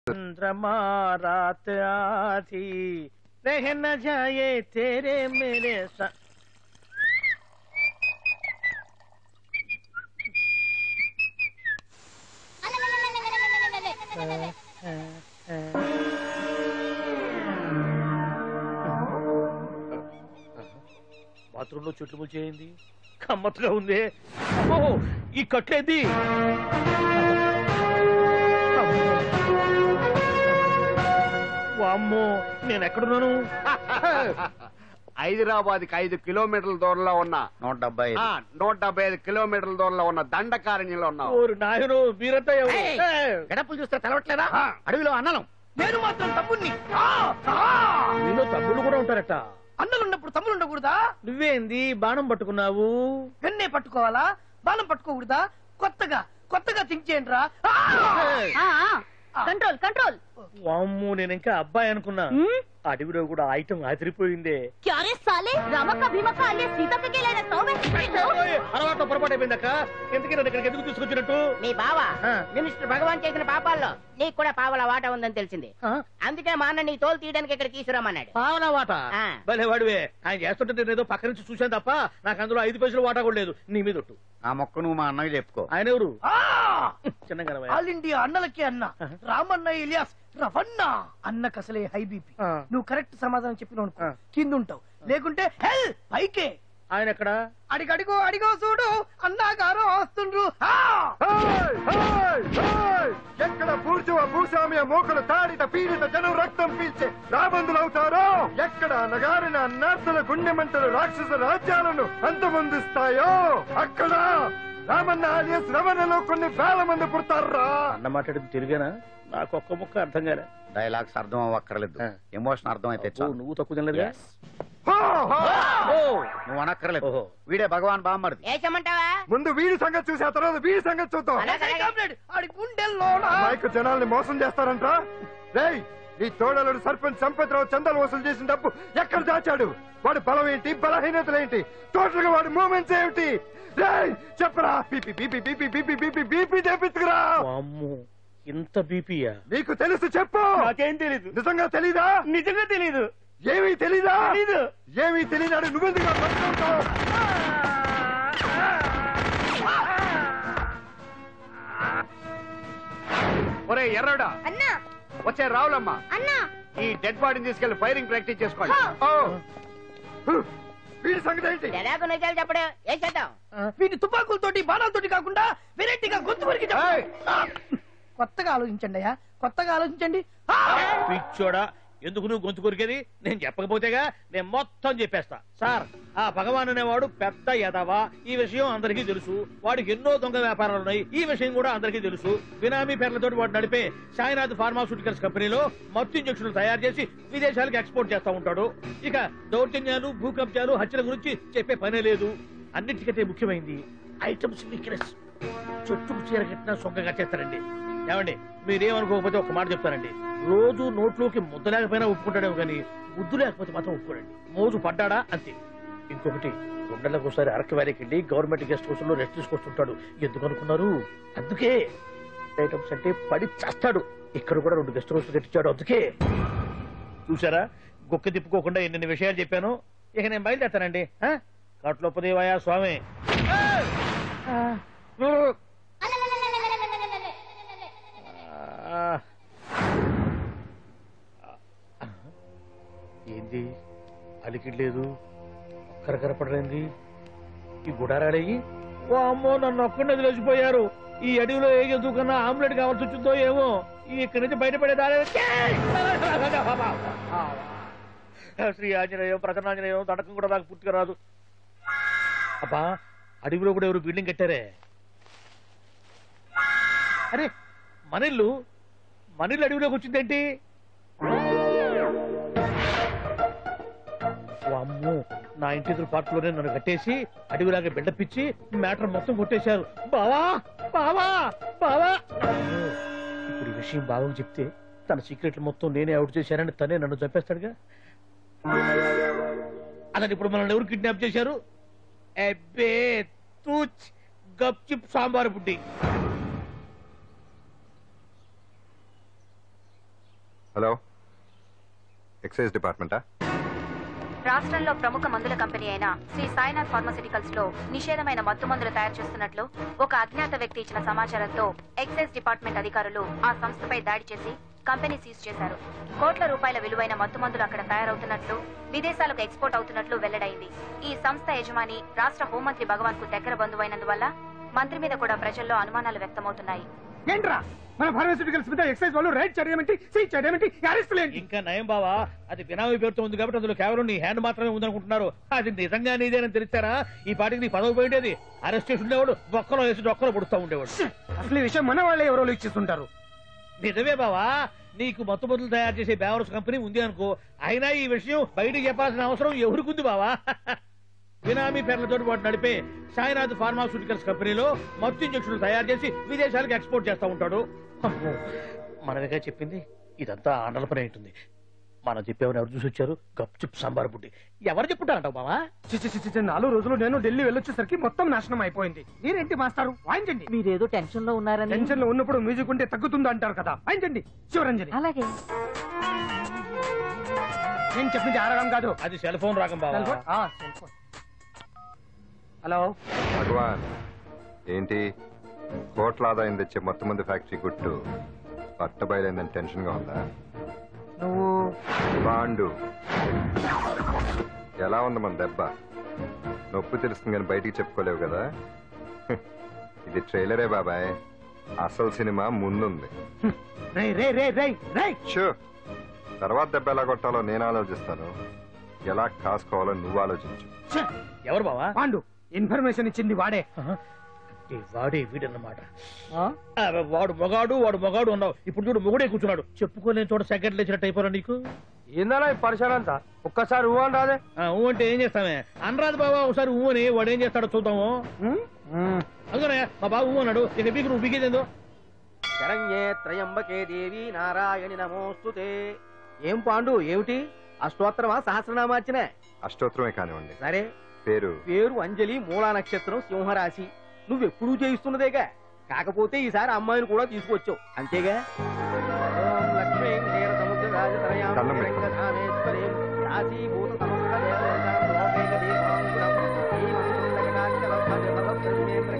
चंद्रमा रात आधी रह न जाए तेरे मेरे साथ। బాత్రూమ్ లో చెట్లు ముచ్చేయింది కమ్మత్తుగా ఉంది. ఈ కట్లేది వామ్మో నేను ఎక్కడున్నాను? హైదరాబాద్ కి 5 కిలోమీటర్ల దూరంలో ఉన్న 175 కిలోమీటర్ల దూరంలో ఉన్న దండకారణ్యంలో ఉన్నావు. నాయను మీరంతా గడపలు చూస్తే తెలవట్లేదా? అడవిలో అన్నలం. నేను మాత్రం తమ్ముణ్ణి. నీలో తమ్ముళ్ళు కూడా ఉంటారట. అన్నలు ఉన్నప్పుడు తమ్ముడు ఉండకూడదా? నువ్వేంది బాణం పట్టుకున్నావు? వెన్నే పట్టుకోవాలా? బాణం పట్టుకోకూడదా? కొత్తగా థింక్ చేయండి రా. Control control. వామ్మో నేను ఇంకా అబ్బాయి అనుకున్నా. అడవిలో కూడా ఐటమ్ ఆదిరిపోయిందే. క్యారే సాలే రామక్క భీమక్క అనే సీతక్కకి లేన సౌమే. అలవాటు పొరపాటు అయిపోయిందక్క. ఎందుకు నన్ను ఇక్కడికి ఎందుకు తీసుకొచ్చినట్టు? మీ బావ మినిస్టర్ భగవాన్ చేసిన పాపాల్లో నీకు కూడా పావల వాట ఉందని తెలిసింది. అందుకే మా అన్న నీ తోలు తీయడానికి ఇక్కడ తీసుకురామన్నాడు. పావలా వాట? భలే వాడివే. ఆయన చేస్తుంటే నేను ఏదో పక్క నుంచి చూశాను తప్ప నాకు అందులో 5 పైసలు వాటా కూడా లేదు. నీ మీద ఒట్టు. ఆ మొక్క నువ్వు మా అన్నకి చెప్పుకో. ఆయన ఎవరు? చిన్నగా ఆల్ ఇండియా అన్నలకి అన్న రామన్న ఇలియాస్ రవన్న. అన్నకు అసలే హై బీపీ. నువ్వు కరెక్ట్ సమాధానం చెప్పిన కింద ఉంటావు, లేకుంటే హెల్ పైకే. ఆయన ఎక్కడ? అడిగో చూడు అన్నగారు వస్తుండ్రు. ఎక్కడ భూస్వామ్య మోకలు తాడిత పీడిత జనం రక్తం పీల్చే రాబందులు అవుతారో, ఎక్కడ నగారిన నర్సుల గుండె మంటలు రాక్షస రాజ్యాలను అంతమొందిస్తాయో అక్కడ రామన్న ఆలియస్ రమణలో కొన్ని వేల మంది పుడతారా. అన్న మాట్లాడింది తిరిగానా? నాకు ఒక్క ముక్క అర్థం కాలే. డైలాగ్స్ అర్థం అవ్వక్కర్లేదు, ఎమోషన్ అర్థం అయితే నువ్వు తక్కువ తినలేదు. నువ్వు అనక్కర్లేదు. వీడే భగవాన్ బామ్మర్ది. ఏమంటావా? ముందు వీడి సంగతి చూసి ఆ తర్వాత వీడి సంగతి చూద్దాం. మైకు జనాల్ని మోసం చేస్తారంట. రేయ్, నీ తోడలుడు సర్పంచ్ సంపత్రావు చందాలు వసూలు చేసిన డబ్బు ఎక్కడ దాచాడు? వాడి బలం ఏంటి, బలహీనతలేంటి, టోటల్ గా వాడి మూమెంట్స్ ఏమిటి? రేయ్ చెప్పరా. BP BP BP BP BP BP చేపించుకురా. ఇంత బీపీయా? నీకు తెలుసు చెప్పు. నాకేం తెలీదు. నిజంగా తెలీదా? నిజంగా తెలీదు. ఏమీ తెలీదా? తెలీదు. ఏమీ తెలియదాడు నువ్వెందుకు పట్టుకుంటావు? ఒరే ఎర్రడా అన్నా, వచ్చే రావులమ్మ, అన్నా ఈ డెడ్ బాడీని తీసుకెళ్లి ఫైరింగ్ ప్రాక్టీస్ చేసుకోండి. వీడి సంగతి ఏంటి? ఎలాగో నిజాలు చెప్పడు. ఏం చేద్దాం? వీటి తుపాకులతోటి బాణాలతోటి కాకుండా వెరైటీగా గొంతు వరకు కొత్తగా ఆలోచించండి అయ్యా, కొత్తగా ఆలోచించండి. పిచ్చోడా, ఎందుకు నువ్వు గొంతు కొరికేది? నేను చెప్పకపోతేగా నేను మొత్తం చెప్పేస్తా. సార్, ఆ భగవాన్ అనేవాడు పెద్ద యదవా. ఈ విషయం అందరికీ తెలుసు. వాడికి ఎన్నో దొంగ వ్యాపారాలు ఉన్నాయి. ఈ విషయం కూడా అందరికీ తెలుసు. బినామీ పేర్లతో వాడు నడిపే సాయినాథ్ ఫార్మాస్యూటికల్స్ కంపెనీలో మత్తు ఇంజక్షన్లు తయారు చేసి విదేశాలకు ఎక్స్పోర్ట్ చేస్తా ఉంటాడు. ఇక దౌర్జన్యాలు, భూకబ్జాలు, హత్యల గురించి చెప్పే పనే లేదు. అన్నిటికంటే ముఖ్యమైంది ఐటమ్స్ వీక్నెస్. చుట్టుకు చీర కట్టినా సొంగగా చేస్తారండి. ఏమండి, మీరేమనుకోకపోతే ఒక మాట చెప్తానండి. రోజు నోట్లోకి ముద్ద లేకపోయినా ఒప్పుకుంటాడేమో కానీ ముద్దు లేకపోతే మాత్రం ఒప్పుకోడండి. మోజు పడ్డాడా అంతే. ఇంకొకటి, 2 నెలలకు ఒకసారి అరకు వ్యాలీకి వెళ్ళి గవర్నమెంట్ గెస్ట్ హౌస్ లో రెస్ట్ తీసుకొస్తుంటాడు. ఎందుకు అనుకున్నారు? అందుకే. ఐటమ్స్ అంటే పడి చేస్తాడు. ఇక్కడ కూడా 2 గెస్ట్ హౌస్ కట్టించాడు. అందుకే. చూసారా, గుక్క తిప్పుకోకుండా ఎన్ని విషయాలు చెప్పాను. ఇక నేను బయలుదేరుతానండి. కట్లోపదేవయా స్వామి. ఏంది అలికిడ్లేదు, కరకరపడలేంది ఈ గుడారాడయ్యి? ఓ అమ్మో, నన్ను ఒక్కడే వదిలేసిపోయారు. ఈ అడవిలో ఏ జంతువుకన్నా ఆమ్లెట్ కావాల్సి వచ్చిందో ఏమో. ఇక్కడి నుంచి బయటపడేదారే. శ్రీ ఆంజనేయం, ప్రసన్నాంజనేయం, తడకం కూడా నాకు పూర్తిగా రాదు. అబ్బా, అడవిలో కూడా ఎవరు బిల్డింగ్ కట్టారే? అరే, మనిల్లు అడవిలోకి వచ్చిందేంటి? అమ్మో, నా ఇంటి ఎదురు పార్కులోనే నన్ను కట్టేసి అడవిలాగా బిల్డపిచ్చి మ్యాటర్ మొత్తం కొట్టేశారు. బావా బావా బావా. ఇప్పుడు ఈ విషయం బావకు చెప్తే తన సీక్రెట్లు మొత్తం నేనే అవుట్ చేశానని తనే నన్ను చంపేస్తాడుగా. అలాంటి ఇప్పుడు మనల్ని ఎవరు కిడ్నాప్ చేశారు? అబ్బే తూచ్ గప్ చిప్ సాంబార్ బుడ్డి. హలో, ఎక్సైజ్ డిపార్ట్మెంటా? రాష్ట్రంలో ప్రముఖ మందుల కంపెనీ అయిన శ్రీ సాయినాథ్ ఫార్మాస్యూటికల్స్ లో నిషేధమైన మత్తు మందులు తయారు చేస్తున్నట్లు ఒక అజ్ఞాత వ్యక్తి ఇచ్చిన సమాచారంతో ఎక్సైజ్ డిపార్ట్మెంట్ అధికారులు ఆ సంస్థపై దాడి చేసి కంపెనీ సీజ్ చేశారు. కోట్ల రూపాయల విలువైన మత్తు మందులు అక్కడ తయారవుతున్నట్లు, విదేశాలకు ఎక్స్పోర్ట్ అవుతున్నట్లు వెల్లడైంది. ఈ సంస్థ యజమాని రాష్ట్ర హోంమంత్రి భగవాన్ కు దగ్గర బంధువైనందువల్ల మంత్రి మీద కూడా ప్రజల్లో అనుమానాలు వ్యక్తమవుతున్నాయి. ఏంట్రా మన ఫార్మాస్యూటికల్స్ మీద ఎక్సైజ్ వాళ్ళు రైడ్ చేయడమేంటి, సీజ్ చేయడమేంటి, అరెస్ట్ లేంటి? ఇంకా నయం బావా, అది బినామీ పేరుతో ఉంది కాబట్టి అందులో కేవలం నీ హ్యాండ్ మాత్రమే ఉందనుకుంటున్నారు. అది నిజంగా నీదేనని తెలిసారా ఈ పాటికి నీ పదవి పోయిండేది. అరెస్ట్ చేసి ఉండేవాడు, బొక్కలో వేసి డొక్కలో పుడుతూ ఉండేవాడు. అసలు ఈ విషయం మన వాళ్ళే ఎవరో లీక్ చేస్తుంటారు. నిజమే బావా, నీకు మత్తు మందులు తయారు చేసే బేవర్స్ కంపెనీ ఉంది అనుకో, అయినా ఈ విషయం బయటికి చెప్పాల్సిన అవసరం ఎవరికుంది బావా? బినామీ పేర్లతో వాడు నడిపే సాయినాథ్ ఫార్మాస్యూటికల్స్ కంపెనీలో మత్తు ఇంజక్షన్లు తయారు చేసి విదేశాలకు ఎక్స్పోర్ట్ చేస్తా ఉంటాడు. అమ్మో, మనమేగా చెప్పింది, ఇదంతా ఆండల పని ఉంటుంది. మనం చెప్పేవని ఎవరు చూసి వచ్చారు? గప్చుప్ సాంబార్ బుడ్డి. ఎవరు చెప్పుంటారంటావు బావా? 4 రోజులు నేను ఢిల్లీ వెళ్ళొచ్చేసరికి మొత్తం నాశనం అయిపోయింది. మీరేంటి మాస్టారు, వాయించండి. మీరేదో టెన్షన్ లో ఉన్నారని. టెన్షన్ లో ఉన్నప్పుడు మ్యూజిక్ ఉంటే తగ్గుతుందా అంటారు కదా, వాయించండి. శివరంజని. అలాగే. నేను చెప్పింది ఆరగం కాదు, అది సెల్ ఫోన్ రాగం బావా. Cell phone. హలో భగవాన్, ఏంటి కోట్ల ఆదాయం తెచ్చే మొత్తం మంది ఫ్యాక్టరీ గుట్టు పట్టబయలైందని టెన్షన్ గా ఉందా? నువ్వు బాండు ఎలా ఉంది మన దెబ్బ? నొప్పి తెలుస్తుంది కానీ బయటికి చెప్పుకోలేవు కదా. ఇది ట్రైలరే బాబాయ్, అసలు సినిమా ముందుంది. షూ, తర్వాత దెబ్బ ఎలా కొట్టాలో నేను ఆలోచిస్తాను, ఎలా కాసుకోవాలో నువ్వు ఆలోచించు. ఎవరు బావా? పాండు. ఇన్ఫర్మేషన్ ఇచ్చింది వాడే. వాడే వీడన్నమాట. వాడు మొగాడు అన్నావు, ఇప్పుడు చూడు మొగుడే కూర్చున్నాడు. చెప్పుకోలేని చోట సెకండ్ లేచినట్టు అయిపోరా నీకు. ఏందన్నా పరిసరంతా ఒక్కసారి ఊ అని రాదే. ఊ అంటే ఏం చేస్తామే? అనరాదు బాబా, ఒకసారి ఊ అని. వాడు ఏం చేస్తాడో చూద్దాము. అందుకనే మా బాబు ఊ అన్నాడు, ఇక పీకు నువ్వు పీకేదేందో. శరణ్యే త్రయంబకే దేవి నారాయణి నమోస్తుతే. ఏం పాండు, ఏమిటి అష్టోత్తరమా సహస్రనామార్చనే? అష్టోత్తరమే కానివ్వండి. సరే, పేరు అంజలి, మూలా నక్షత్రం, సింహరాశి. నువ్వెప్పుడూ చేయిస్తున్నదేగా, కాకపోతే ఈసారి అమ్మాయిని కూడా తీసుకొచ్చావు అంతేగా. ఓం లక్ష్మీం క్షీర సముద్ర రాజతనయాం రంగధామేశ్వరీం రాశీభూత సమస్త దేవతాం లోకైక దీపాంకురం శ్రీమంతులకటాక్షలబ్ధ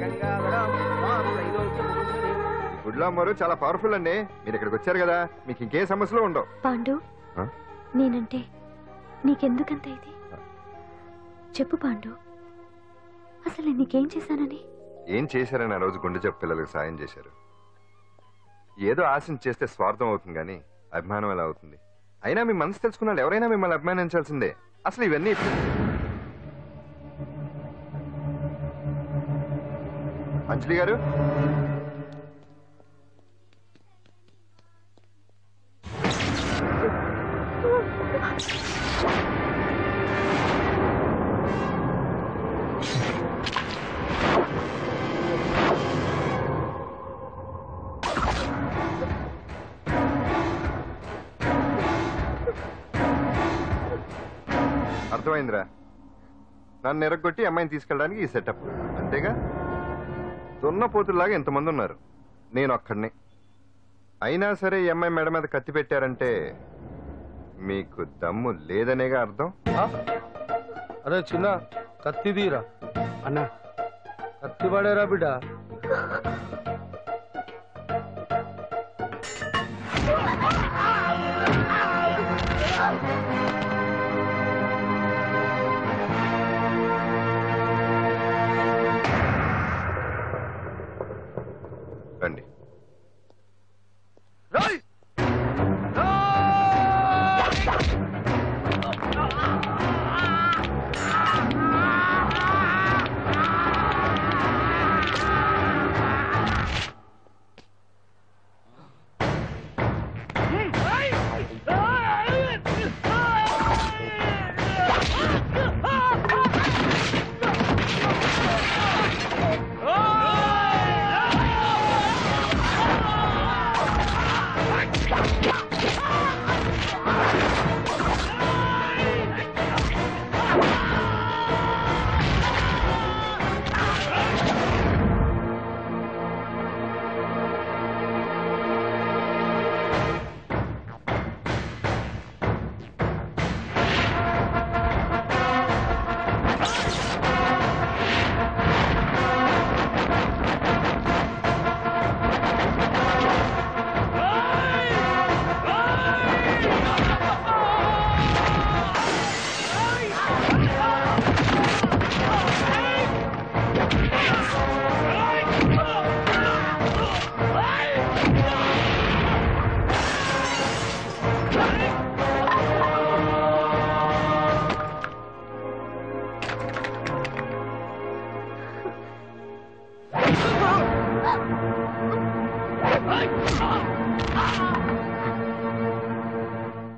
గంగాధరం మాం త్రైలోక్యముకుంజనీం. గుడ్లో అమ్మరు చాలా పవర్ఫుల్ అండి. మీరు ఇక్కడికి వచ్చారు కదా, మీకు ఇంకే సమస్యలు ఉండవు. పాండు, నేనంటే నీకెందుకంత ఇది? చెప్పు పాండు, అసలు నీకేం చేశానని? ఏం చేశారని ఆ రోజు గుండె జబ్బు పిల్లలకు సాయం చేశారు. ఏదో ఆశించి చేస్తే స్వార్థం అవుతుంది కానీ అభిమానం ఎలా అవుతుంది? అయినా మీ మనసు తెలుసుకున్నాడు ఎవరైనా మిమ్మల్ని అభిమానించాల్సిందే. అసలు ఇవన్నీ అంజలి గారు, అర్థమైందిరా. నన్ను ఎరగొట్టి అమ్మాయిని తీసుకెళ్ళడానికి ఈ సెటప్ అంతేగా? దున్నపోతుల్లాగా ఎంతమంది ఉన్నారు, నేను ఒక్కడిని. అయినా సరే ఈ అమ్మాయి మెడ మీద కత్తి పెట్టారంటే మీకు దమ్ము లేదనేగా అర్థం. అరే చిన్న కత్తి తీరా అన్నా, కత్తి పడేరా బిడ్డ. రండి.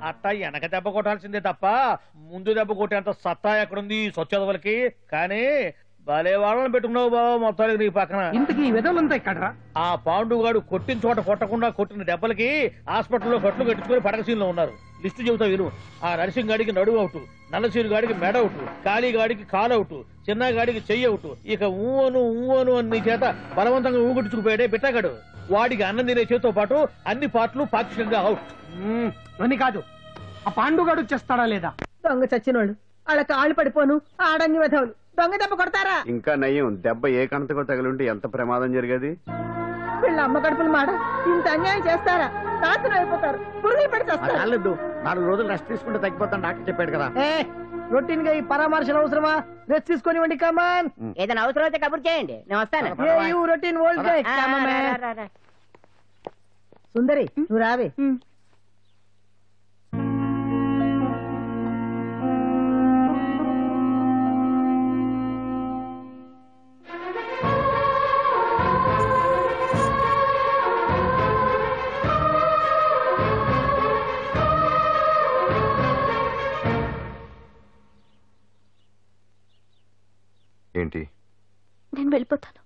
అట్టా వెనక దెబ్బ కొట్టాల్సిందే తప్ప ముందు దెబ్బ కొట్టేంత సత్తా ఎక్కడుంది సొచ్చదవలకి. కానీ భలే వాళ్ళని పెట్టుకున్నావు బాబా మొత్తానికి నీ పక్కన. ఇంతకీ విధులంతా ఇక్కడ ఆ పాండుగాడు కొట్టిన చోట కొట్టకుండా కొట్టిన దెబ్బలకి హాస్పిటల్లో కట్లు కట్టించుకుని పడకసీన్లో ఉన్నారు. లిస్టు చెబుతా విను. ఆ నరసింగ్ గాడికి నడువు అవుట్, నల్లసీరు గాడికి మెడ అవుట్, కాళీ గాడికి కాలు అవుట్, చిన్న గాడికి చెయ్యి అవుట్. ఇక ఊవను అని నీ చేత బలవంతంగా ఊగుట్టుకుపోయాడే బిట్టగాడు. వాడికి అన్నం తినే చేతితో పాటు అన్ని పార్ట్లు పాక్షికంగా అవుట్. అని కాదు, ఆ పాండుగాడు చేస్తాడా లేదా? దొంగ చచ్చినోళ్ళు వాళ్ళ కాళ్ళు పడిపోను ఆడంగి వెధవులు దొంగ దెబ్బ కొడతారా? ఇంకా నయ్యం, దెబ్బ ఏ కణతకు తగిలింటే ఎంత ప్రమాదం జరిగేది. వీళ్ళ అమ్మ కడుపులు మాడ ఇంత అన్యాయం చేస్తారా? నాశనం అయిపోతారు, పురుగులు పడి చేస్తారు. 4 రోజులు రెస్ట్ తీసుకుంటే తగ్గిపోతాను డాక్టర్ చెప్పాడు కదా. రొటీన్ గా ఈ పరామర్శలు అవసరమా? రెస్ట్ తీసుకొని కమాన్. ఏదైనా అవసరం అయితే కబుర్ చేయండి, నేను వస్తాను. Routine old guy. సుందరి నువ్వు రావే. ఏంటి? నేను వెళ్ళిపోతాను.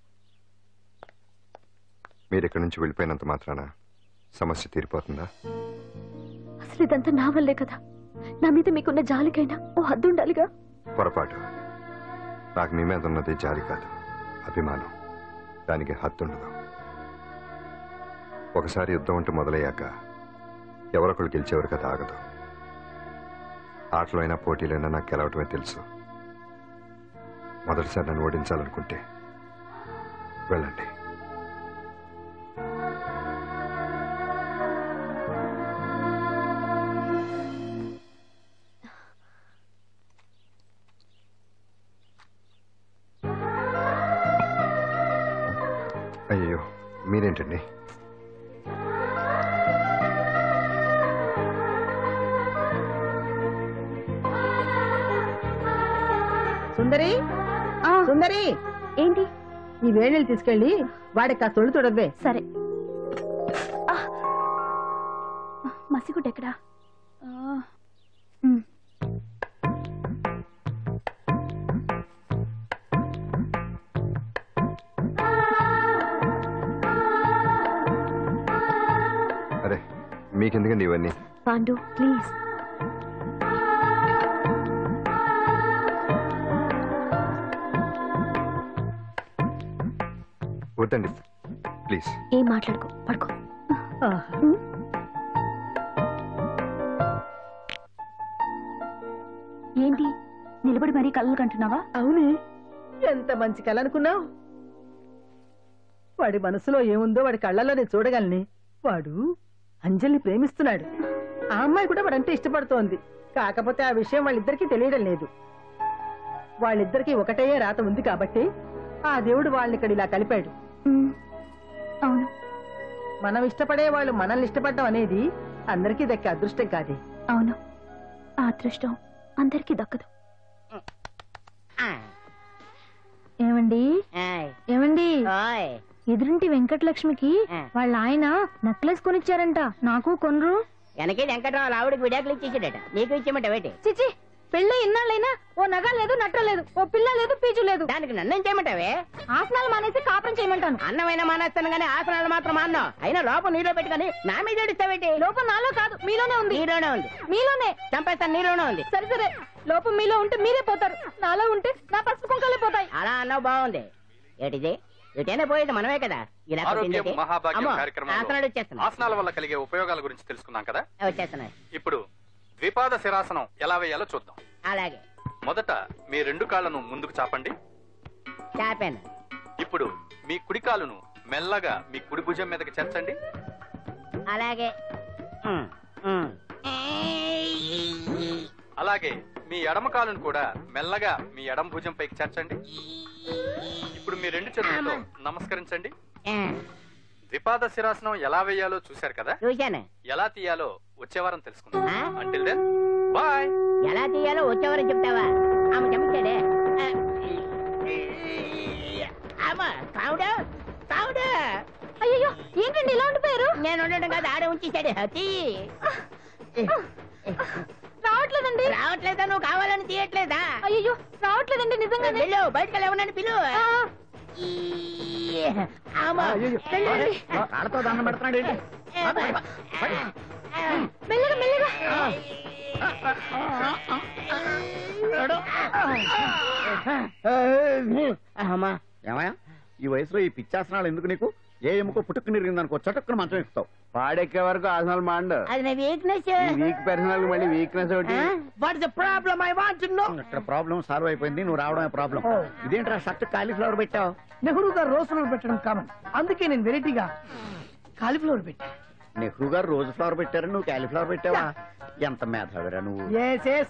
మీరు ఇక్కడి నుంచి వెళ్ళిపోయినంత మాత్రాన సమస్య తీరిపోతుందా? అసలు ఇదంతా నా వల్లే కదా. నా మీద మీకున్న జాలికైనా ఓ హద్దు ఉండాలిగా. పొరపాటు. నాకు మీ మీద ఉన్నది జాలి కాదు, అభిమానం. దానికి హద్దుండదు. ఒకసారి యుద్ధం అంటూ మొదలయ్యాక ఎవరొకళ్ళు గెలిచేవారు కదా ఆగదు. ఆటలో అయినా పోటీలైనా నాకు గెలవటమే తెలుసు. మొదటిసారి నన్ను ఓడించాలనుకుంటే వెళ్ళండి. అయ్యో మీరేంటండి? సుందరి సుందరి, ఏంటి? ఈ వేణీలు తీసుకెళ్ళి వాడికి ఆ సొళ్ళు తొడవ్వే. సరే. మసిగుడ్డ ఎక్కడా? అరే మీకెందుకండి ఇవన్నీ? పాండు ప్లీజ్. వద్దండి ప్లీజ్. ఏం మాట్లాడుకో, పడుకో. ఏంటి నిలబడి మరీ కళ్ళు కంటున్నావా? అవునే, ఎంత మంచి కళ అనుకున్నావు. వాడి మనసులో ఏముందో వాడి కళ్ళల్లో నేను చూడగలని. వాడు అంజలిని ప్రేమిస్తున్నాడు. ఆ అమ్మాయి కూడా వాడంటే ఇష్టపడుతోంది. కాకపోతే ఆ విషయం వాళ్ళిద్దరికీ తెలియడం లేదు. వాళ్ళిద్దరికీ ఒకటే రాత ఉంది కాబట్టి ఆ దేవుడు వాళ్ళని ఇక్కడ ఇలా కలిపాడు. అవును, మనం ఇష్టపడే వాళ్ళు మనల్ని ఇష్టపడడం అనేది అందరికీ దక్కే అదృష్టం కాదే. అవును, ఆ అదృష్టం అందరికీ దక్కదు. ఏమండి ఏమండి, ఎదురింటి వెంకటలక్ష్మికి వాళ్ళ ఆయన నెక్లెస్ కొనిచ్చారంట. నాకు కొనరు. వెనకే వెంకటరావు ఆవిడకి విడాకులు ఇచ్చేసాడట, నీకు ఇచ్చేమంట వేటి? చిచి, పెళ్ళి ఇన్నాళ్ళైనా ఓ నగ లేదు, నట్ట లేదు, ఓ పిల్ల లేదు, పీచు లేదు. దానికి నన్ను చేయమంటావే? ఆసనాలు మానేసి కాపురం చేయమంటాను. అన్నమైనా మానేస్తాను గానీ ఆసనాలు మాత్రం మాన్నా. అయినా లోపం నీలో పెట్టుకొని నా మీద ఏడుస్తావేటి? లోపం నాలో కాదు, మీలోనే ఉంది. నీలోనే ఉంది. మీలోనే చంపేస్తాను, నీలోనే ఉంది. సరే సరే, లోపం మీలో ఉంటే మీరే పోతారు, నాలో ఉంటే నా పసుపు కుంకాలే పోతాయి. అలా అన్నావు, బాగుంది. ఏటిది? ఎటైనా పోయేది మనమే కదా. ఇలా ఆరోగ్యం మహాభాగ్యం కార్యక్రమంలో ఆసనాలు వచ్చేస్తున్నాయి. ఆసనాల వల్ల కలిగే ఉపయోగాల గురించి తెలుసుకున్నాం కదా. వచ్చేస్తున్నాయి. ఇప్పుడు ద్విపాద శిరాసనం ఎలా వేయాలో చూద్దాం. అలాగే. మొదట మీ 2 కాళ్ళను ముందుకు చాపండి. చాపాను. ఇప్పుడు మీ కుడి కాలును మెల్లగా మీ కుడి భుజం మీదకి చేర్చండి. అలాగే. అలాగే మీ ఎడమ కాలును కూడా మెల్లగా మీ ఎడమ భుజం పైకి చేర్చండి. ఇప్పుడు మీ 2 చేతులతో నమస్కరించండి. ద్విపాద శిరాసనం ఎలా వేయాలో చూశారు కదా. చూశాను. ఎలా తీయాలో వచ్చే వారం తెలుసుకుందాం. Until then bye. ఎలా తీయాలో వచ్చే వారం చెప్తావా? ఆమె చెప్తాడే. అయ్యో, ఏంటండి ఇలా ఉండిపోయారు? నేను ఉండడం కాదు, ఆడే ఉంచేసాడు. రావట్లేదండి. రావట్లేదా? నువ్వు కావాలని తీయట్లేదా? అయ్యో రావట్లేదండి నిజంగా. వెళ్ళు, బయటకు లేవనని పిలువు. కాళ్ళతో దండం పెడుతున్నాడు ఏంటి? మెల్లగా మెల్లగా. ఏమయ్యా ఈ వయసులో ఈ పిచ్చాసనాలు ఎందుకు నీకు? ఏ ఎముకో పుట్టుకు నిరిగిందనుకో చటుక్కున మంచం ఎక్కుతావు. పాడెక్కే వరకు ఆసనాలు మాండు. అది నా వీక్నెస్. వీక్ పర్సనల్ మళ్ళీ వీక్నెస్ ఒకటి. What is the problem? I want to know. ఇక్కడ ప్రాబ్లం సాల్వ్ అయిపోయింది, నువ్వు రావడమే ప్రాబ్లం. ఇదేంట్రా షర్ట్ కాలీఫ్లవర్ పెట్టావు? నెహ్రూ గారు రోజ్ ఫ్లవర్ పెట్టడం కామన్, అందుకే నేను వెరైటీగా కాలీఫ్లవర్ పెట్టా. నెహ్రూ గారు రోజు ఫ్లవర్ పెట్టారు, నువ్వు కాలీఫ్లవర్ పెట్టావా? ఎంత మేధావిరా నువ్వు.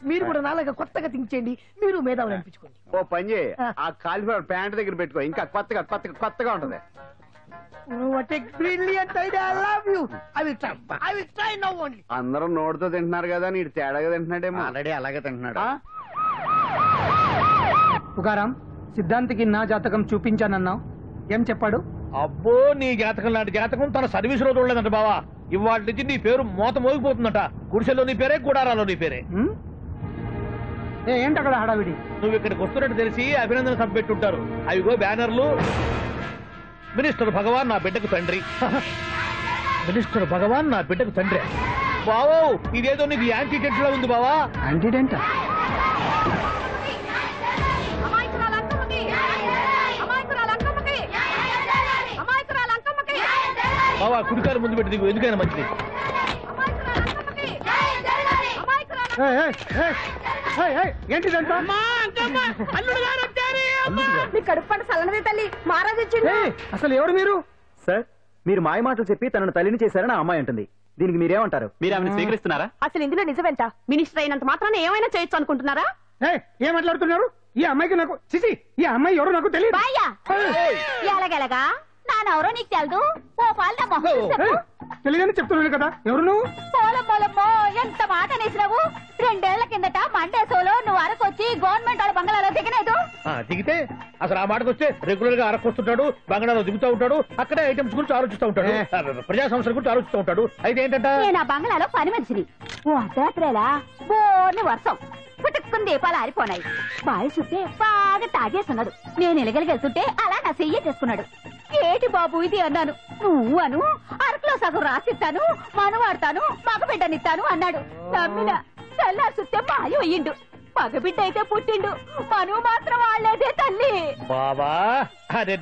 మీరు కూడా నాలాగా కొత్తగా థింక్ చేయండి, మీరు మేధావులు అనిపించుకోండి. ఓ పని చేయి, ఆ కాలీఫ్లవర్ ప్యాంట్ దగ్గర పెట్టుకో, ఇంకా కొత్తగా ఉంటది. What a brilliant idea! I love you. I will try now only. అందరూ నోటితో తింటున్నారు కదా, నీడు తేడాగా తింటున్నాడేమో. ఆల్రెడీ అలాగే తింటున్నాడు. పుకారాం, సిద్ధాంతికి నా జాతకం చూపించానన్నావు, ఏం చెప్పాడు? అబ్బో నీ జాతకం లాంటి జాతకం తన సర్వీస్ లో చూడలేదంట బావా. ఇవాళ నుంచి నీ పేరు మోత మోగిపోతుందట. గుడిసెలో నీ పేరే, గుడారాలో నీ పేరే. ఏంటి అక్కడ హడావిడి? నువ్వు ఇక్కడికి వస్తున్నట్టు తెలిసి అభినందన సభ పెట్టుంటారు. అవిగో బ్యానర్లు. మినిస్టర్ భగవాన్ నా బిడ్డకు తండ్రి. మినిస్టర్ భగవాన్ నా బిడ్డకు తండ్రి. బావో ఇదేదో నీకు యాంటీడెంట్ లో ఉంది బావా. యాంటీడెంట్? బావా కుడికారు ముందు పెట్టి దిగు, ఎందుకైనా మంచిది. ఏంటిదంతా? కడుపు పంట సల్లనది తల్లి మహారాజు వచ్చింది. అసలు ఎవరు మీరు? సార్, మీరు మాయ మాటలు చెప్పి తనను తల్లిని చేశారని ఆ అమ్మాయి అంటుంది. దీనికి మీరేమంటారు? మీరు ఆమెను స్వీకరిస్తున్నారా? అసలు ఇందులో నిజమేంట? మినిస్టర్ అయినంత మాత్రాన ఏమైనా చేయొచ్చు అనుకుంటున్నారా? ఏం మాట్లాడుతున్నారు? ఈ అమ్మాయికి నాకు చిసి, ఈ అమ్మాయి ఎవరు నాకు తెలియదు. ఎలాగెలగా నానెవరో నీకు తెలదు. ఓ పాల తెలియదని చెప్తున్నాను కదా, ఎవరు నువ్వు? పోలమ్మో ఎంత మాట అనేసినావు. 2 ఏళ్ల కిందట మండే సోలో నువ్వు అరకొచ్చి గవర్నమెంట్ వాళ్ళ బంగాళాలో దిగలేదు. దిగితే అసలు ఆ మాటకు వస్తే రెగ్యులర్ గా అరకొస్తుంటాడు, బంగాళాలో దిగుతూ ఉంటాడు, అక్కడే ఐటమ్స్ గురించి ఆలోచిస్తూ ఉంటాడు, ప్రజా సంస్థల గురించి ఆలోచిస్తూ ఉంటాడు. అయితే ఏంటంటే నేను ఆ బంగాళాలో పని మనిషిని. ఓ అర్ధరాత్రేలా బోర్ని వర్షం పుట్టుకుని దీపాలు ఆరిపోనాయి. బాయ్ చుట్టే బాగా తాగేస్తున్నాడు. నేను ఎలగలిగెళ్తుంటే అలా నా చెయ్యి చేసుకున్నాడు. ఏటి బాబు ఇది అన్నాను. నువ్వు అను అరకులో సగం రాసిస్తాను, మనవాడతాను, మగబిడ్డనిస్తాను అన్నాడు. నమ్మిన తెల్లారి చూస్తే మాయ అయ్యిండు. మగబిడ్డ అయితే పుట్టిండు, మనువు మాత్రం వాళ్ళేదే తల్లి. బాబా అదే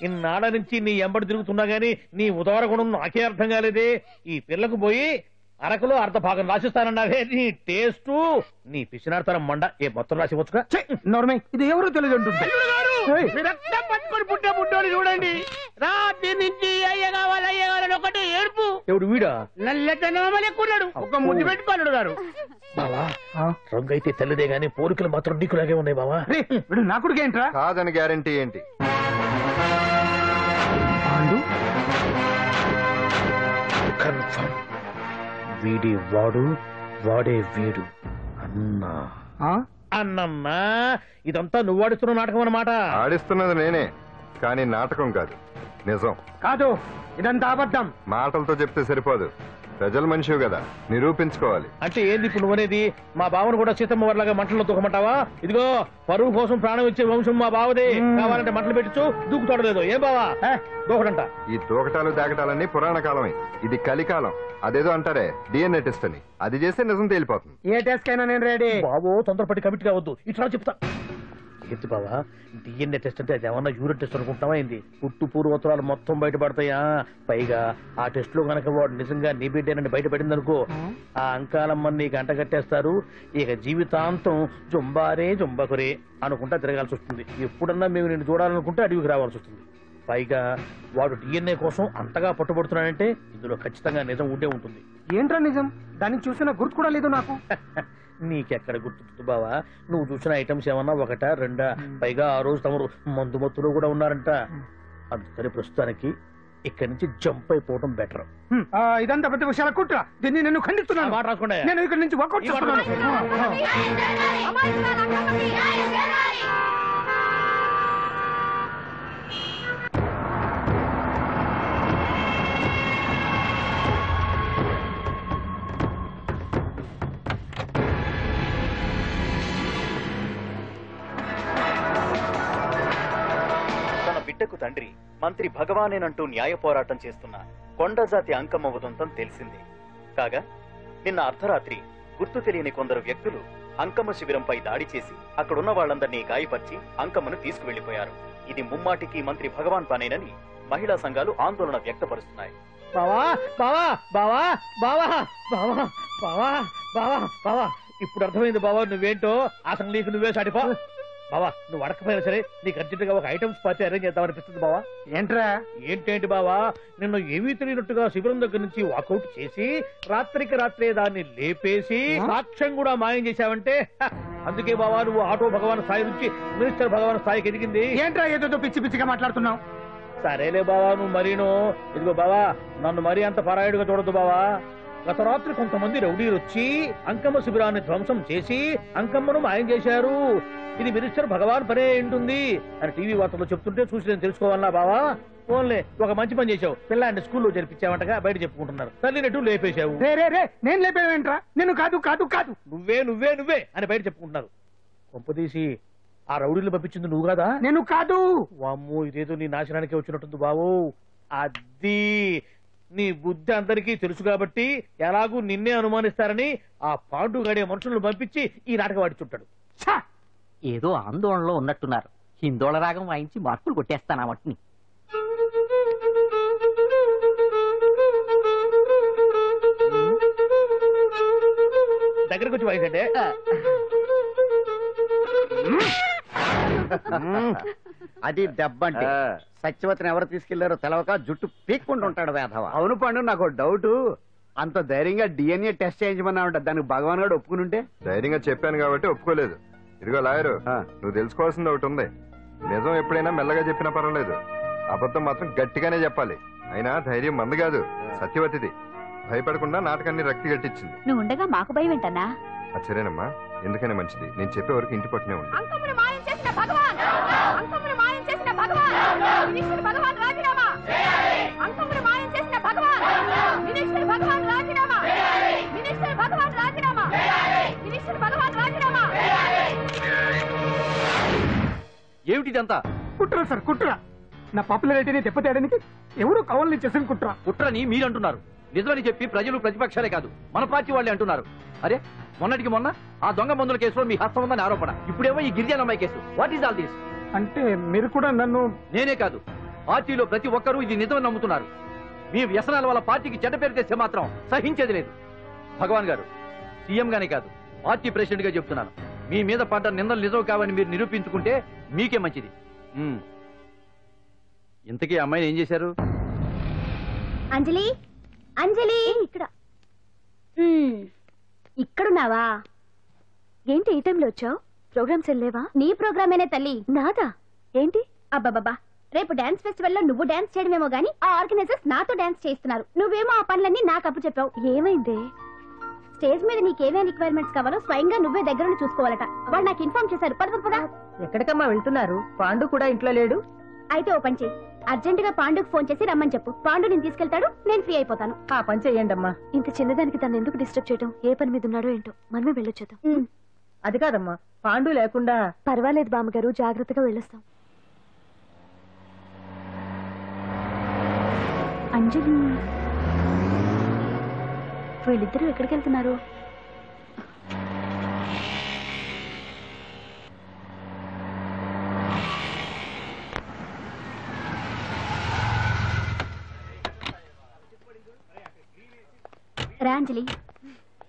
ఇన్నాళ్ళ నుంచి నీ ఎంబడి తిరుగుతున్నా గానీ నీ ఉదార గుణం నాకే అర్థం కాలేదే. ఈ పిల్లకు పోయి అరకులో అర్ధ భాగం రాసిస్తానన్నావే. నీ టేస్టు నీ పిచ్చినాడతనం మండ. ఏ మొత్తం రాసి వచ్చుగా. ఇది ఎవరు తెలియదు అంటుంది. రక్తం పట్టుకొని పుట్టే పుట్టోని చూడండి. రాత్రి నుంచి అయ్య కావాలని ఒకటి ఏడుపు. ఎవడు వీడా? నల్లెక్కున్నాడు. ఒక ముద్దు పెట్టుకోడు గారు. బావా రంగు అయితే తెల్లదే గానీ పోలికలు మాత్రం నీకులాగే ఉన్నాయి బావా. నా కొడుకు ఏంట్రా? కాదని గ్యారంటీ ఏంటి? కన్ఫర్మ్ వీడి వాడు, వాడే వీడు. అన్నా అన్నమ్మా ఇదంతా నువ్వు ఆడిస్తున్న నాటకం అన్నమాట. ఆడిస్తున్నది నేనే, కానీ నాటకం కాదు, నిజం కాదు. ఇదంతా అబద్ధం. మాటలతో చెప్తే సరిపోదు, ప్రజల మనిషివి కదా, నిరూపించుకోవాలి. అంటే ఏంది ఇప్పుడు నువ్వనేది? మా బావను కూడా సీతమ్మ వర్లాగా మంటల్లో దూకమంటావా? ఇదిగో పరువు కోసం ప్రాణం ఇచ్చే వంశం మా బావదే. కావాలంటే మంటలు పెట్టచ్చు, దూకుతాడలేదు. ఏం బావా దూకడంట? ఈ దూకటాలు దాకటాలన్నీ పురాణ కాలమే, ఇది కలికాలం. అదేదో అంటారే డిఎన్ఏ టెస్ట్ అని, అది చేస్తే నిజం తేలిపోతుంది. ఏ టెస్ట్ కైనా నేను రెడీ. బాబో తొందరపడి కమిట్ కావద్దు, ఇట్లా చెప్తా. ఏంటి బావా డిఎన్ఏ టెస్ట్ అంటే అది ఏమన్నా యూరిన్ టెస్ట్ అనుకుంటావా ఏంది? పుట్టు పూర్వోత్తరాలు మొత్తం బయటపడతాయా? పైగా ఆ టెస్ట్ లో గనక వాడు నిజంగా నీ బిడ్డేనని బయటపడింది అనుకో, ఆ అంకాలమ్మని నీకు అంట కట్టేస్తారు. ఇక జీవితాంతం జుంబారే జుంబకురే అనుకుంటా తిరగాల్సి వస్తుంది. ఎప్పుడన్నా మేము నిన్ను చూడాలనుకుంటే అడవికి రావాల్సి వస్తుంది. పైగా వాడు డిఎన్ఏ కోసం అంతగా పట్టుబడుతున్నాడంటే ఇందులో ఖచ్చితంగా నిజం ఉండే ఉంటుంది. ఏంట్రా నిజం? దాన్ని చూసిన గుర్తు కూడా లేదు నాకు. నీకెక్కడ గుర్తుంది బావా? నువ్వు చూసిన ఐటమ్స్ ఏమన్నా ఒకటా రెండా? పైగా ఆ రోజు తమరు మందు మత్తులో కూడా ఉన్నారంట. అందుకని ప్రస్తుతానికి ఇక్కడి నుంచి జంప్ అయిపోవడం బెటర్. ఇదంతా పెద్ద విషయాల కుట్ర. దీన్ని నేను ఖండిస్తున్నాను. మాట రాకుండా నేను ఇక్కడి నుంచి వర్కౌట్ చేస్తున్నాను. తండ్రి మంత్రి భగవానేనంటూ న్యాయ పోరాటం చేస్తున్న కొండజాతి అంకమ్మ ఉదంతం తెలిసింది. కాగా నిన్న అర్ధరాత్రి గుర్తు తెలియని కొందరు వ్యక్తులు అంకమ్మ శిబిరంపై దాడి చేసి అక్కడున్న వాళ్ళందరినీ గాయపరిచి అంకమ్మను తీసుకువెళ్లిపోయారు. ఇది ముమ్మాటికి మంత్రి భగవాన్ పనేనని మహిళా సంఘాలు ఆందోళన వ్యక్తపరుస్తున్నాయి. బావా బావా బావా బావా బావా బావా బావా బావా ఇప్పుడు అర్థమైంది బావా, నువ్వేంటో అసలు నీకు నువ్వే సాటిపో. బావా నువ్వు అడకపోయినా సరే నీకు అర్జెంటుగా ఒక ఐటమ్స్ పార్టీ అరేంజ్ చేద్దామనిపిస్తుంది బావా. ఏంట్రా? ఏంటేంటి బావా, నిన్ను ఏమీ తెలియనట్టుగా శిబిరం దగ్గర నుంచి వాకౌట్ చేసి రాత్రికి రాత్రే దాన్ని లేపేసి సాక్ష్యం కూడా మాయం చేశావంటే అందుకే బావా నువ్వు ఆటో భగవాన్ స్థాయి నుంచి మినిస్టర్ భగవాన్ స్థాయికి ఎదిగింది. ఏంట్రా ఏదో పిచ్చి పిచ్చిగా మాట్లాడుతున్నావు? సరేలే బావా నువ్వు మరీను. ఇదిగో బావా నన్ను మరీ అంత పరాయుడుగా చూడద్దు బావా. గత రాత్రి కొంతమంది రౌడీలు వచ్చి అంకమ్మ శిబిరాన్ని ధ్వంసం చేసి అంకమ్మను మాయం చేశారు. ఇది మినిస్టర్ భగవాన్ పనే ఉంటుంది అని టీవీ వార్తల్లో చెప్తుంటే చూసి నేను తెలుసుకోవాలా బావా. ఓన్లే ఒక మంచి పని చేశావు, పిల్లాన్ని స్కూల్లో జరిపించావంటగా బయట చెప్పుకుంటున్నారు. తల్లినట్టు లేపేశావు. నేను లేపేవేంట్రా? నేను కాదు కాదు కాదు నువ్వే నువ్వే నువ్వే అని బయట చెప్పుకుంటున్నారు. కొంపదీసి ఆ రౌడీలు పంపించింది నువ్వు కదా? నేను కాదు. వామ్మో ఇదేదో నీ నాశనానికి వచ్చినట్టుంది బావు. అది నీ బుద్ధి అందరికీ తెలుసు కాబట్టి ఎలాగూ నిన్నే అనుమానిస్తారని ఆ పాండు గడే మనుషులను పంపించి ఈ నాటకం ఆడిచుంటాడు. ఏదో ఆందోళనలో ఉన్నట్టున్నారు. హిందోళ రాగం వాయించి మార్కులు కొట్టేస్తాను ఆ మట్టిని. దగ్గరకు వచ్చి వాయించండి. అది దెబ్బంటే సత్యవతిని ఎవరు తీసుకెళ్లారో తెలవక జుట్టు పీక్కుంటుంటాడు వేధవ. అవును పండు, నాకు డౌట్. అంత ధైర్యంగా డిఎన్ఏ టెస్ట్ చేయించమన్నా ఉంటా, దానికి భగవాన్ గారు ఒప్పుకుని ఉంటే? ధైర్యంగా చెప్పాను కాబట్టి ఒప్పుకోలేదు. ఇదిగో లాయరు, నువ్వు తెలుసుకోవాల్సింది ఒకటి ఉంది. నిజం ఎప్పుడైనా మెల్లగా చెప్పినా పర్వాలేదు, అబద్ధం మాత్రం గట్టిగానే చెప్పాలి. అయినా ధైర్యం మంది కాదు, సత్యవతిది. భయపడకుండా నాటకాన్ని రక్తి గట్టించింది. నువ్వు ఉండగా మాకు భయం ఏంటన్నా? సరేనమ్మా, ఎందుకనే మంచిది. నేను చెప్పే వరకు ఇంటి పట్టునే ఉంది. ఏమిటిదంతా? కుట్ర సార్, కుట్ర. నా పాపులారిటీని దెబ్బతేయడానికి ఎవరు కావాలని చేసిన కుట్ర. కుట్రని మీరంటున్నారు. నిజమని చెప్పి ప్రజలు ప్రతిపక్షాలే కాదు మన పార్టీ వాళ్ళే అంటున్నారు. అరే మొన్నటికి మొన్న ఆ దొంగ మందుల కేసులో మీ హస్తం ఉందని ఆరోపణ, ఇప్పుడేమో ఈ గిరిజన అమ్మాయి case. What is all this? అంటే మీరు కూడా నన్ను... నేనే కాదు, పార్టీలో ప్రతి ఒక్కరూ ఇది నిజమని నమ్ముతున్నారు. మీ వ్యసనాల వల్ల పార్టీకి చెడ్డ పేరు తెస్తే మాత్రం సహించేది లేదు. భగవాన్ గారు, సీఎం గానే కాదు పార్టీ ప్రెసిడెంట్ గా చెప్తున్నాను, మీ మీద పడ్డ నిందలు నిజం కావని మీరు నిరూపించుకుంటే మీకే మంచిది. ఇంతకీ అమ్మాయిని ఏం చేశారు? అంజలి, అంజలి ఇక్కడ ఇక్కడున్నావా? ఏంటి ఈ టైంలో వచ్చావు? ప్రోగ్రామ్స్ వెళ్ళేవా? నీ ప్రోగ్రామేనే తల్లి. నాదా? ఏంటి? అబ్బాబాబా, రేపు డాన్స్ ఫెస్టివల్ లో నువ్వు డాన్స్ చేయడమేమో గానీ ఆ ఆర్గనైజర్స్ నాతో డాన్స్ చేస్తున్నారు. నువ్వేమో ఆ పనులన్నీ నాకు అప్పు చెప్పావు. ఏమైంది? స్టేజ్ మీద నీకేమేం రిక్వైర్మెంట్స్ కావాలో స్వయంగా నువ్వే దగ్గర చూసుకోవాలట. వాళ్ళు నాకు ఇన్ఫార్మ్ చేశారు. పద. ఎక్కడికమ్మా వెళ్తున్నారు? పాండు కూడా ఇంట్లో లేడు. అయితే ఓ పని చేయి, అర్జెంట్ గా పాండుకు ఫోన్ చేసి రమ్మని చెప్పు. పాండు నేను తీసుకెళ్తాడు, నేను ఫ్రీ అయిపోతాను. ఆ పని చెయ్యండి అమ్మా. ఇంత చిన్నదానికి తను ఎందుకు డిస్టర్బ్ చేయడం? ఏ పని మీద ఉన్నాడో ఏంటో, మనమే వెళ్ళొచ్చేద్దాం. అది కాదమ్మా, పాండు లేకుండా... పర్వాలేదు బామ్మగారు, జాగ్రత్తగా వెళ్ళొస్తాం. అంజలి, వీళ్ళిద్దరూ ఎక్కడికి వెళ్తున్నారు? రా అంజలి,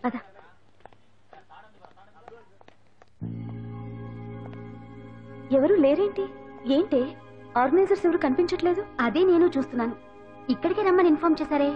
పద. ఎవరు లేరేంటి? ఏంటి ఆర్గనైజర్స్ ఎవరు కనిపించట్లేదు? అదే నేను చూస్తున్నాను. ఇక్కడికే రమ్మని ఇన్ఫార్మ్ చేశారే.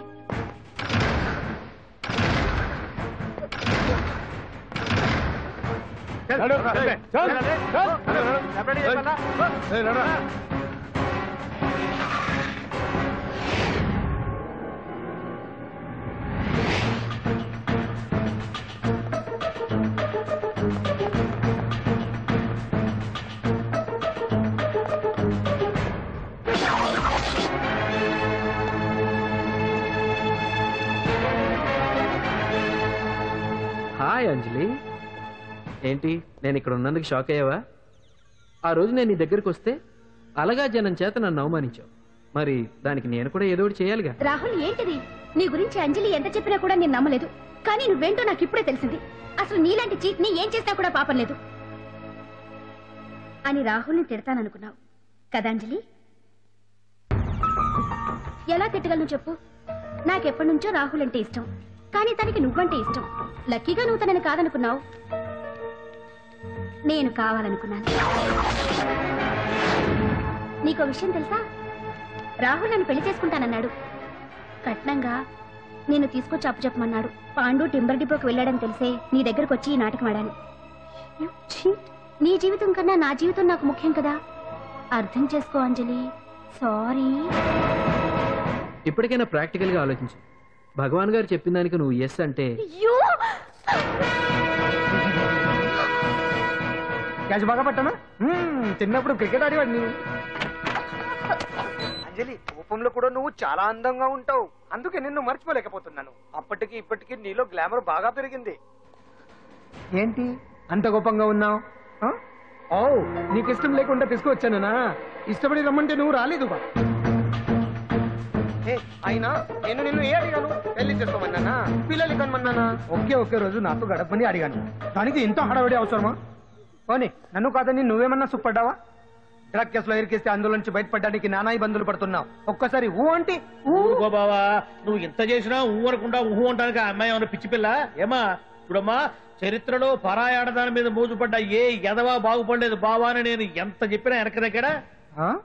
హాయ్ అంజలి, ఏంటి నేను ఇక్కడ ఉన్నందుకు షాక్ అయ్యావా? ఆ రోజు నేను నీ దగ్గరికి వస్తే అలగా జనం చేత నన్ను అవమానించావు. మరి దానికి నేను కూడా ఏదో ఒకటి చేయాలిగా. రాహుల్ ఏంటిది? నీ గురించి అంజలి ఎంత చెప్పినా కూడా నేను నమ్మలేదు. కానీ నువ్వేంటో నాకు ఇప్పుడే తెలిసింది. అసలు నీలాంటి చీట్ ని ఏం చేసినా కూడా పాపం లేదు అని రాహుల్ని తిడతాననుకున్నావు కదా అంజలి? ఎలా తిట్టగలను చెప్పు? నాకెప్పటి నుంచో రాహుల్ అంటే ఇష్టం, కానీ తనకి నువ్వంటే ఇష్టం. లక్కీగా నువ్వు తనని కాదనుకున్నావు, నేను కావాలనుకున్నాను. నీకో విషయం తెలుసా? రాహుల్ నన్ను పెళ్లి చేసుకుంటానన్నాడు. కట్నంగా నేను తీసుకొచ్చి అప్పు చెప్పమన్నాడు. పాండు టింబర్ డిపోకి వెళ్ళాడని తెలిసే నీ దగ్గరకు వచ్చి ఈ నాటకం ఆడాను. నీ జీవితం కన్నా నా జీవితం నాకు ముఖ్యం కదా, అర్థం చేసుకో అంజలి. సారీ. ఇప్పటికైనా ప్రాక్టికల్ గా ఆలోచించు. భగవాన్ గారు చెప్పిన దానికి నువ్వు ఎస్ అంటే క్యాచ్ బాగా పట్టానా? చిన్నప్పుడు క్రికెట్ ఆడేవాడిని. అంజలి, కోపంలో కూడా నువ్వు చాలా అందంగా ఉంటావు, అందుకే నిన్ను మర్చిపోలేకపోతున్నాను. అప్పటికి ఇప్పటికి నీలో గ్లామర్ బాగా పెరిగింది. ఏంటి అంత కోపంగా ఉన్నావు? ఓ, నీకు ఇష్టం లేకుండా తీసుకువచ్చానా? ఇష్టపడి రమ్మంటే నువ్వు రాలేదు. అయినా నేను నిన్ను ఏ అడిగాను? పెళ్లి చేసుకోమన్నానా, పిల్లలు కనమన్నానా? ఒకే రోజు నాతో గడపని అడిగాను, దానికి ఇంత హడావిడి అవసరమా? పోనీ నన్ను కాదని నువ్వేమన్నా సుప్పడ్డావా? డ్రగ్ కేసులో ఇరికిస్తే అందులో నుంచి బయటపడడానికి నానా ఇబ్బందులు పడుతున్నావు. ఒక్కసారి ఊ అంటే ఊరుకో బావా. నువ్వు ఇంత చేసినా ఊ అనకుండా ఊహు అంటానికి ఆ అమ్మాయి ఏమన్నా పిచ్చి పిల్ల ఏమా? చూడమ్మా, చరిత్రలో పరాయాడదాని మీద మోజుపడ్డ ఏ ఎదవా బాగుపడలేదు బావా అని నేను ఎంత చెప్పినా వెనక దగ్గర.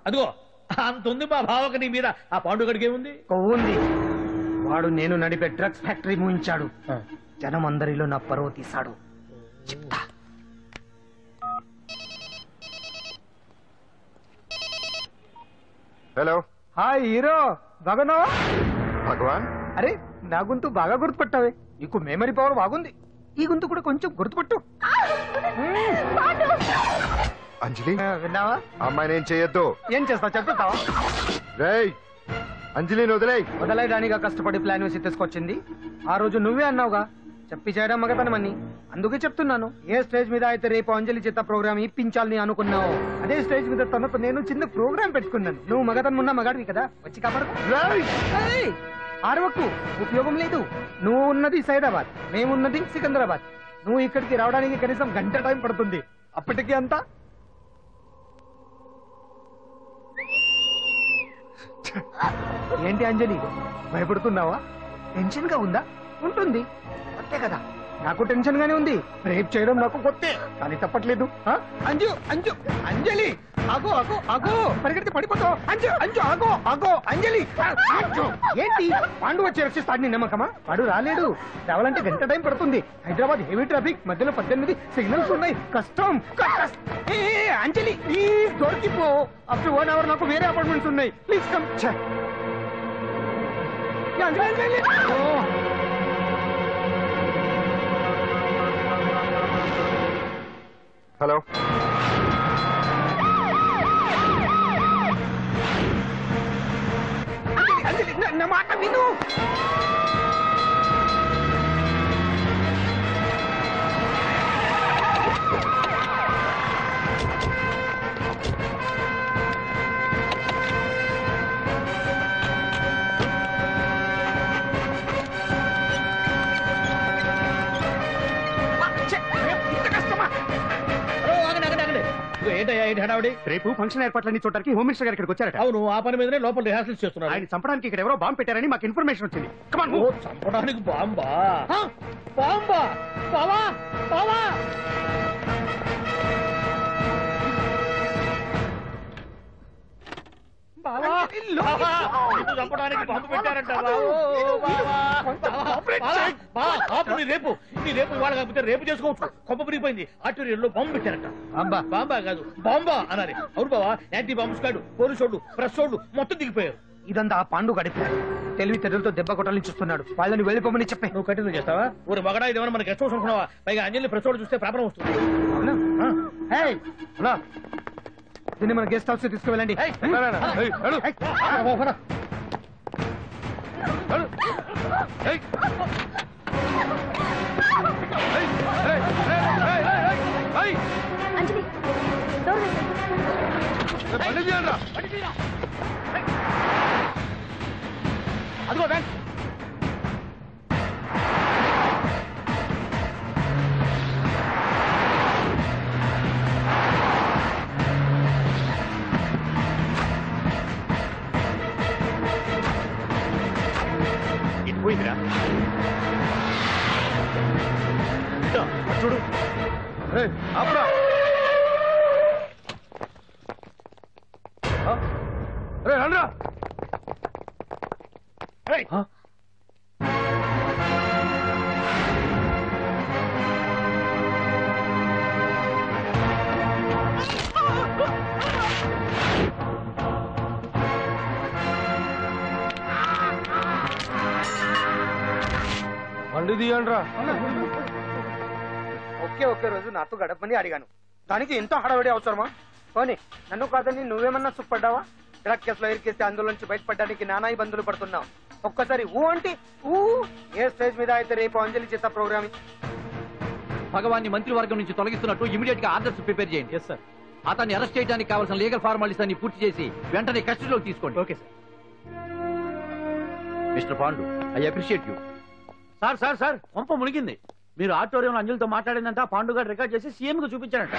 అదిగో అంత ఉంది మా బావకు నీ మీద. ఆ పాండుగడికి ఏముంది? ఉంది. వాడు నేను నడిపే డ్రగ్స్ ఫ్యాక్టరీ మూయించాడు. జనం అందరిలో నా పరువు తీశాడు. చెప్తా. Hello, hi hero. బాగున్నావా? భగవాన్. అరే, నా గొంతు బాగా గుర్తుపట్టావే. నీకు మెమరీ పవర్ బాగుంది. ఈ గొంతు కూడా కొంచెం గుర్తుపట్టు. అంజలి, విన్నావా? అమ్మాయిని ఏం చేయొద్దు. ఏం చేస్తావు చెప్తావా? రేయ్, అంజలిని వదలయడానిగా కష్టపడి ప్లాన్ వేసి తీసుకొచ్చింది. ఆ రోజు నువ్వే అన్నావుగా చెప్పి చేయడం మగతనమని. అందుకే చెప్తున్నాను. ఏ స్టేజ్ మీద అయితే రేపు అంజలి చేత ప్రోగ్రామ్ ఇప్పించాలని అనుకున్నావు, అదే స్టేజ్ మీద తనతో నేను చిన్న ప్రోగ్రామ్ పెట్టుకున్నాను. నువ్వు మగతనం ఉన్న మగాడివి కదా, వచ్చి కాపాడు. ఆరవకు, ఉపయోగం లేదు. నువ్వు ఉన్నది సైదాబాద్, మేమున్నది సికింద్రాబాద్. నువ్వు ఇక్కడికి రావడానికి కనీసం గంట టైం పడుతుంది. అప్పటికి అంతా ఏంటి అంజలి, భయపడుతున్నావా? టెన్షన్ గా ఉందా? ఉంటుంది, అంతే కదా. నాకు టెన్షన్ గానే ఉంది. రేప్ చేయడం నాకు కొత్తే, కానీ తప్పట్లేదు. అంజు అంజు అంజలి, ఆగో ఆగో ఆగో, పరిగెడితే పడిపోతావు. అంజు అంజు ఆగో ఆగో అంజలి. ఏంటి పాండు వచ్చి రక్షిస్తాడు నీ నమ్మకమా? వాడు రాలేడు. రావాలంటే గంట టైం పడుతుంది. హైదరాబాద్ హెవీ ట్రాఫిక్, మధ్యలో 18 సిగ్నల్స్ ఉన్నాయి. కష్టం. అంజలి ప్లీజ్ దొరికిపో. ఆఫ్టర్ 1 hour నాకు వేరే అపార్ట్మెంట్స్ ఉన్నాయి. Please come. హలో, నా మాట విను. రేపు ఫంక్షన్ ఏర్పాట్లన్నీ చూడడానికి హోమ్ మినిస్టర్ గారు ఇక్కడికి వచ్చారట. అవును, ఆ పని మీదనే లోపల రిహార్సల్స్ చేస్తున్నారు. ఆయన చంపడానికి ఇక్కడ ఎవరో బాంబు పెట్టారని మాకు ఇన్ఫర్మేషన్ వచ్చింది. చంపడానికి బాంబా? బాంబా? బావా బావా, చంపడానికి బాంబు పెట్టారంట. రేపు నీ రేపు ఇవాళ కాకపోతే రేపు చేసుకోవచ్చు. కొప్ప పిరిగిపోయింది. ఆర్టీరియల్లో బాంబు పెట్టారంట. బాంబా కాదు, బాంబా అనాలి. అవును బావా, యాంటీ బాంబు స్క్వాడ్, పోలీసు వాళ్ళు, ప్రెస్ వాళ్ళు మొత్తం దిగిపోయారు. ఇదంతా ఆ పాండు గడిపారు. తెలివి తెరులతో దెబ్బ కొట్టాలని చూస్తున్నాడు. వాళ్ళని వెళ్ళిపోమని చెప్పే. నువ్వు కంటిన్యూ చేస్తావా? ఊరు మగడా ఇదేమన్నా మన గెస్ట్ హౌస్ అనుకున్నావా? పైగా అంజలి ప్రెస్ వాళ్ళు చూస్తే ప్రాబ్లం వస్తుంది. దీన్ని మన గెస్ట్ హౌస్ తీసుకువెళ్ళండి. అంజలి, డోర్ వేసేయ్. అదిగో బ్యాంక్. ఇటు పోయిందిరా చూడు. ఆపరా. రండ్రా. బండి తీయండ్రా. ఒకే రోజు నాతో గడపని అడిగాను, దానికి ఎంతో హడావిడి అవసరమా? పోనీ నన్ను కాదని నువ్వేమన్నా సుఖపడ్డావా? డ్రగ్ కేసులో ఇరికేస్తే అందులో నుంచి బయటపడడానికి నానా ఇబ్బందులు పడుతున్నావు. ఒక్కసారి ఊ అంటే ఊ. ఏ స్టేజ్ మీద అయితే రేపు అంజలి చేత ప్రోగ్రామింగ్. భగవాన్ని మంత్రివర్గం నుంచి తొలగిస్తున్నట్టు ఇమీడియట్ గా ఆర్డర్స్ ప్రిపేర్ చేయండి. Yes sir. అతన్ని అరెస్ట్ చేయడానికి కావాల్సిన లీగల్ ఫార్మాలిటీస్ అన్ని పూర్తి చేసి వెంటనే కస్టడీలోకి తీసుకోండి. Okay sir. Mister Pandu, I appreciate you. Sir sir sir కొంప మునిగింది. మీరు ఆడిటోరియంలో అంజలితో మాట్లాడిందంట, పాండు గారు రికార్డ్ చేసి సీఎం కు చూపించారంట.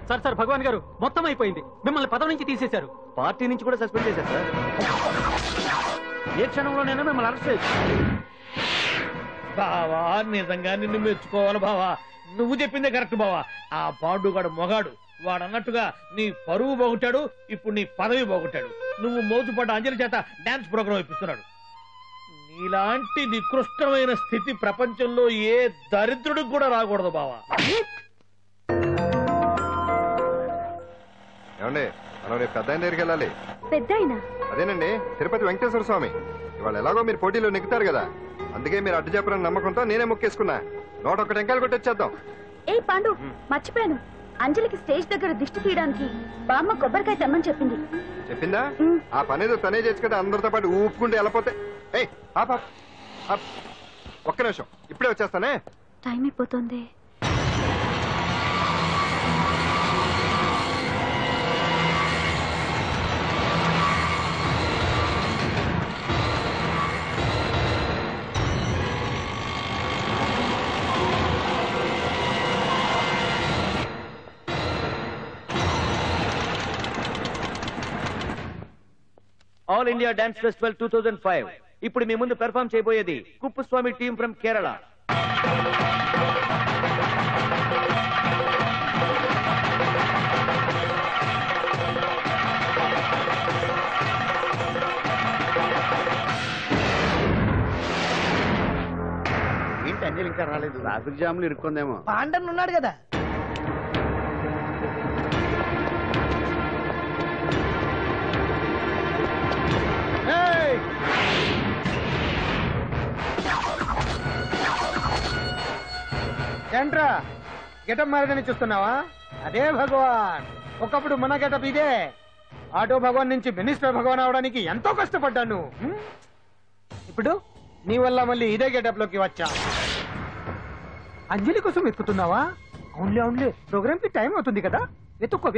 సార్ సార్ భగవాన్ గారు మొత్తం అయిపోయింది. మిమ్మల్ని పదవి నుంచి తీసేశారు. పార్టీ నుంచి కూడా సస్పెండ్ చేశారు సార్. ఏ క్షణంలోనైనా మిమ్మల్ని అరెస్ట్ చేయొచ్చు. బావా నిజంగా నిన్ను మెచ్చుకోవాలి బావా. నువ్వు చెప్పిందే కరెక్ట్ బావా. ఆ పాండుగాడు మొగాడు. వాడన్నట్టుగా నీ పరువు పోగొట్టాడు, ఇప్పుడు నీ పదవి పోగొట్టాడు. నువ్వు మోజుపడ్డ అంజలి చేత డాన్స్ ప్రోగ్రాం ఇప్పిస్తున్నాడు. నీలాంటి నికృష్టమైన స్థితి ప్రపంచంలో ఏ దరిద్రుడికి కూడా రాకూడదు బావా. ఏమండి మనం రేపు పెద్ద ఆయన దగ్గరికి వెళ్ళాలి. పెద్దాయనా? అదేనండి, తిరుపతి వెంకటేశ్వర స్వామి. ఇవాళ ఎలాగో మీరు పోటీలో నెగ్గుతారు కదా, అందుకే మీరు అడ్డు చెప్పరని నమ్మకంతో నేనే మొక్కేసుకున్నా. 101 టెంకాయలు కొట్టొచ్చేద్దాం. ఏ పాండు, మర్చిపోయాను. అంజలికి స్టేజ్ దగ్గర దిష్టి తీయడానికి బామ్మ కొబ్బరికాయ తెమ్మని చెప్పింది. చెప్పిందా? ఆ పనేదో తనే చేసి కదా అందరితో పాటు ఊపుకుంటూ వెళ్ళిపోతే. ఏయ్ ఒక్క నిమిషం, ఇప్పుడే వచ్చేస్తానే. టైం అయిపోతుంది. All India dance festival 2005. ఇప్పుడు మీ ముందు పెర్ఫార్మ్ చేయబోయేది కుప్పుస్వామి టీం ఫ్రమ్ కేరళ. ఏంటి అంజలి ఇంకా రాలేదు? ట్రాఫిక్ జామ్లు ఇరుక్కుందేమో. పాండన్ ఉన్నాడు కదా. ఏంట్రా గెటప్ మారదని చూస్తున్నావా? అదే భగవాన్. ఒకప్పుడు మన గెటప్ ఇదే. ఆటో భగవాన్ నుంచి మినిస్టర్ భగవాన్ అవడానికి ఎంతో కష్టపడ్డాను. ఇప్పుడు నీ వల్ల మళ్ళీ ఇదే గెటప్ లోకి వచ్చా. అంజలి కోసం వెతుకుతున్నావా? అవునులే, ప్రోగ్రామ్ కి టైం అవుతుంది కదా. వెతుక్కో.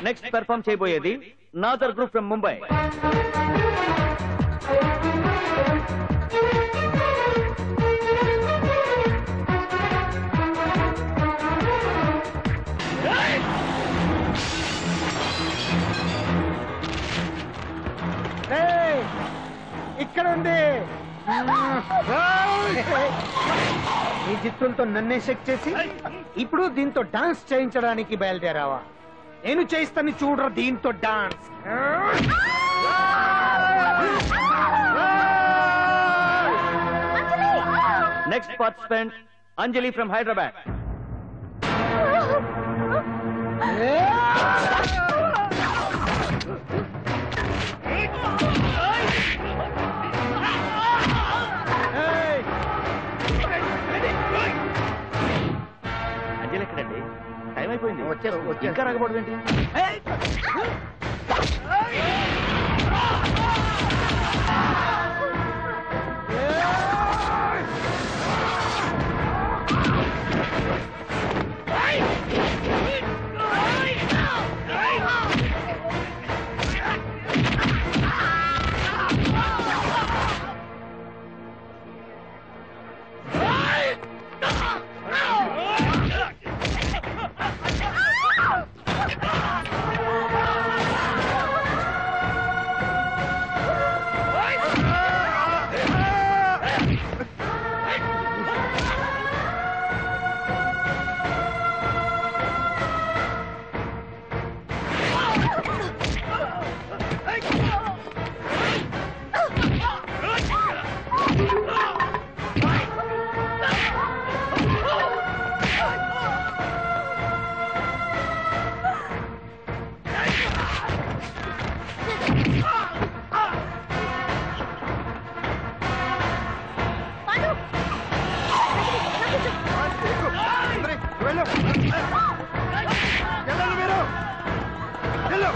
నెక్స్ట్ పెర్ఫార్మ్ చేయబోయేది నాదర్ గ్రూప్ ఫ్రమ్ ముంబై. ఇక్కడ ఉంది. ఈ చిత్రంతో నన్నే చెక్ చేసి ఇప్పుడు దీంతో డాన్స్ చేయించడానికి బయలుదేరావా? నేను చేయిస్తాను చూడరా దీంతో dance. Next participant Anjali from Hyderabad. Anjali ఎక్కడండి? టైం అయిపోయింది. ఇంకా రాకపోవడం ఏంటి? వెళ్ళు వెళ్ళండి మీరు వెళ్ళు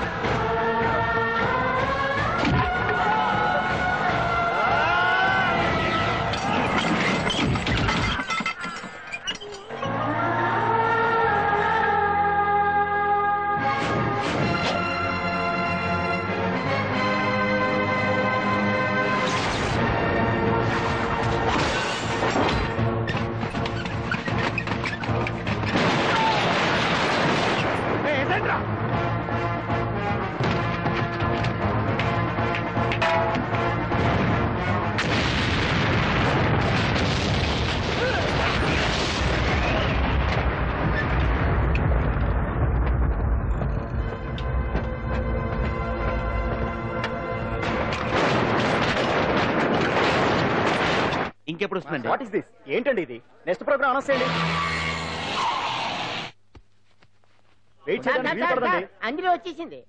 ఇంకెప్పుడు వస్తుందండి? What is this? ఏంటండి ఇది? నెక్స్ట్ ప్రోగ్రామ్ అనౌన్స్ చేయండి. వెయిట్ చేయడానికి వీలు పడదండి. అందులో వచ్చేసింది.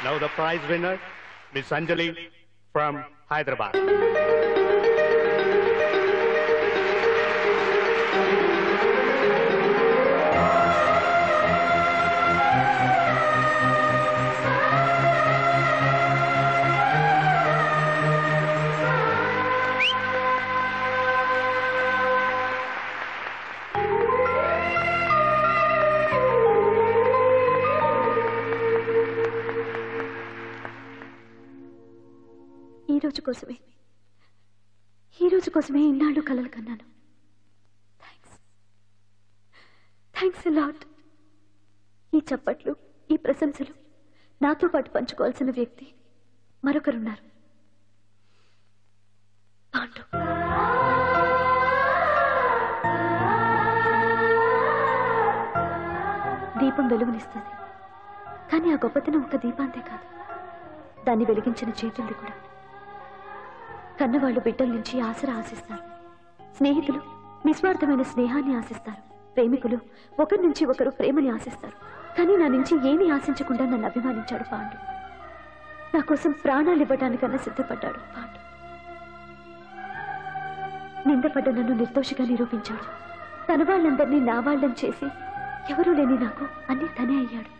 Now the prize winner, Miss Anjali from Hyderabad. ఈ రోజు కోసమే ఇన్నాళ్ళు కలలు కన్నాను. Thanks a lot. ఈ చప్పట్లు, ఈ ప్రశంసలు నాతో పాటు పంచుకోవాల్సిన వ్యక్తి మరొకరున్నారు. పాండు. దీపం వెలుగునిస్తుంది, కానీ ఆ గొప్పతనం ఒక దీపాంతే కాదు, దాన్ని వెలిగించిన చేతుల్ది కూడా. కన్నవాళ్లు బిడ్డల నుంచి ఆసరా ఆశిస్తారు, స్నేహితులు నిస్వార్థమైన స్నేహాన్ని ఆశిస్తారు, ప్రేమికులు ఒకరి నుంచి ఒకరు ప్రేమని ఆశిస్తారు. కానీ నా నుంచి ఏమీ ఆశించకుండా నన్ను అభిమానించాడు పాండు. నా కోసం ప్రాణాలు ఇవ్వడానికన్నా సిద్ధపడ్డాడు పాండు. నిందపడ్డ నన్ను నిర్దోషిగా నిరూపించాడు. తన వాళ్ళందరినీ నా వాళ్ళని చేసి ఎవరూ లేని నాకు అన్ని తనే అయ్యాడు.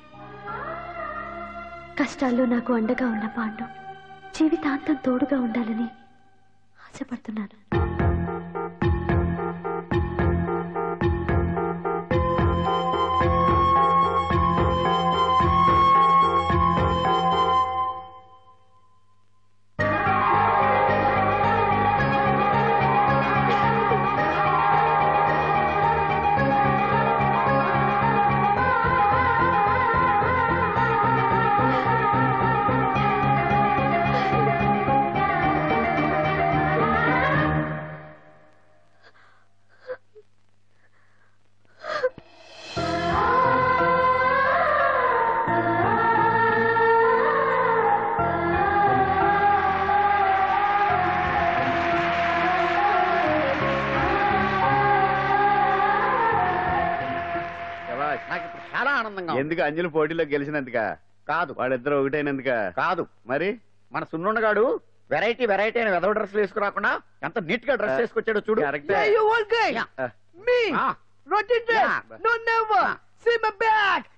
కష్టాల్లో నాకు అండగా ఉన్న పాండు జీవితాంతం తోడుగా ఉండాలని ఆశపడుతున్నాను. ఎందుకు అంజలి పోటీలో గెలిచినందుక కాదు, వాళ్ళిద్దరు ఒకటైనందుక కాదు. మరి మన సున్నుండగాడు వెరైటీ వెరైటీ అయిన వెదవ డ్రెస్లు వేసుకురాకుండా ఎంత నీట్ గా డ్రెస్ వేసుకొచ్చాడో చూడు. routine dress. No, never. See my back.